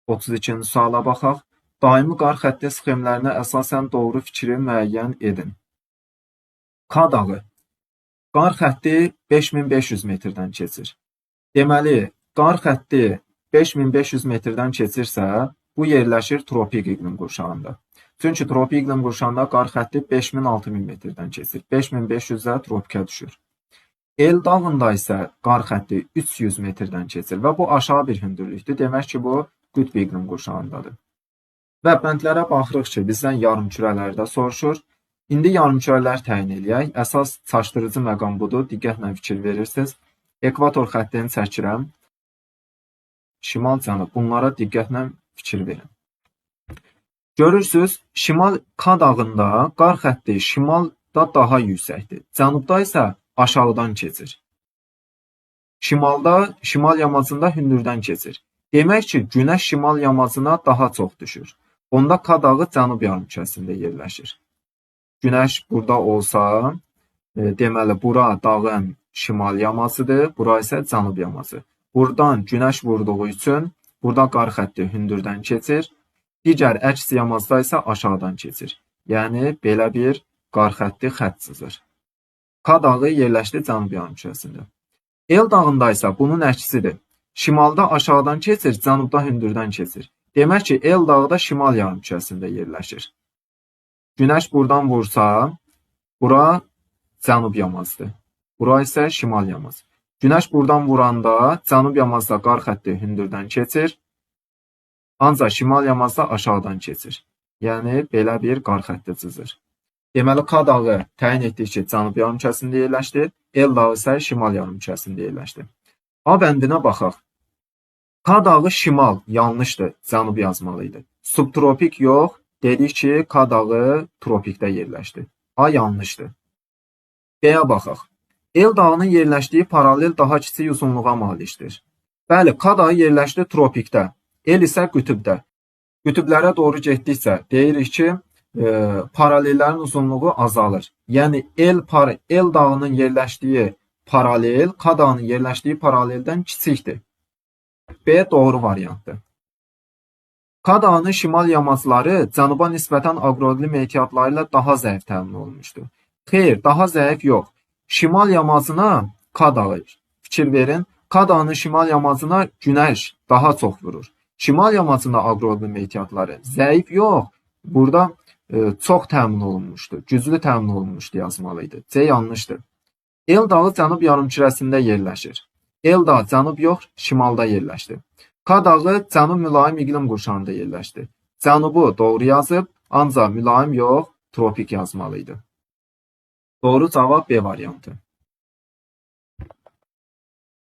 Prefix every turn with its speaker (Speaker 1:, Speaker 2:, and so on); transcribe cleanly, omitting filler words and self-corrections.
Speaker 1: 32-ci suala baxaq. Daimi qar xətti sxemlərinə əsasən doğru fikri müəyyən edin. K dağı. Qar xətti 5500 metrdən keçir. Deməli, qar xətti 5500 metrdən keçirsə, bu yerləşir tropik iqlim qurşağında. Çünki tropik iqlim qurşağında qar xətti 5000-6000 metrdən keçir. 5500-də tropikə düşür. El dağında isə qar xətti 300 metrdən keçir və bu aşağı bir hündürlükdür. Demək ki, bu qütb iqlim qurşağındadır. Və bəndlərə baxırıq ki, bizdən yarımkürələrdə soruşur. İndi yarımkürələr təyin eləyək. Əsas çaşdırıcı məqam budur. Diqqətlə fikir verirsiniz. Ekvator xəttini çəkirəm. Şimal, cənub. Bunlara diqqətlə fikir verin. Görürsünüz, şimal K dağında qar xətti şimalda daha yüksəkdir. Cənubda isə aşağıdan keçir. Şimalda, şimal yamacında hündürdən keçir. Demək ki, günəş şimal yamacına daha çox düşür. Onda K dağı cənub yarımkürəsində yerləşir. Günəş burada olsa, deməli, bura dağın şimal yamacıdır, bura isə cənub yamacı. Buradan günəş vurduğu üçün, burada qar xətti hündürdən keçir. Digər əks yamacda isə aşağıdan keçir. Yəni, belə bir qar xətti xətt çizir. K dağı yerləşdi cənub yarımkürəsində. El dağında isə bunun əksidir. Şimalda aşağıdan keçir, cənubda hündürdən keçir. Demək ki, El dağı da şimal yarımkürəsində yerləşir. Günəş buradan vursa, bura cənub yamacıdır. Bura isə şimal yamacı. Günəş buradan vuranda, cənub yamacda qar xətti hündürdən keçir. Ancaq şimal yamacda aşağıdan keçir. Yəni, belə bir qar xətti çizir. Deməli, K dağı təyin etdik ki, cənub yarımkürəsində yerləşdi. El dağı isə şimal yarımkürəsində yerləşdi. A bəndinə baxaq. K dağı şimal, yanlışdır, cənub yazmalıydı. Subtropik yox, dedik ki, K dağı tropikdə yerləşdi. A yanlışdır. B-yə baxaq. El dağının yerləşdiyi paralel daha kiçik uzunluğa malikdir. Bəli, K dağı yerləşdi tropikdə. El isə qütübdə. Qütüblərə doğru getdikcə deyirik ki, paralellərin uzunluğu azalır. Yəni, El dağının yerləşdiyi paralel, K dağının yerləşdiyi paraleldən kiçikdir. B doğru variantdır. K dağının şimal yamacları cənuba nisbətən aqroiqlim ehtiyatları ilə daha zəif təmin olunmuşdur. Xeyr, daha zəif yox. Şimal yamacına K dağı, fikir verin, K dağının şimal yamacına günəş daha çox vurur. Şimal yamacında aqroiqlim ehtiyatları zəif yox, burada çox təmin olunmuşdur, güclü təmin olunmuşdur yazmalıydı. C yanlışdır. El dağı cənub yarımkürəsində yerləşir. El dağı cənub yox, şimalda yerləşdi. K dağı cənub mülayim iqlim qurşağında yerləşdi. Cənubu doğru yazıb, ancaq mülayim yox, tropik yazmalıydı. Doğru cavab B variantı.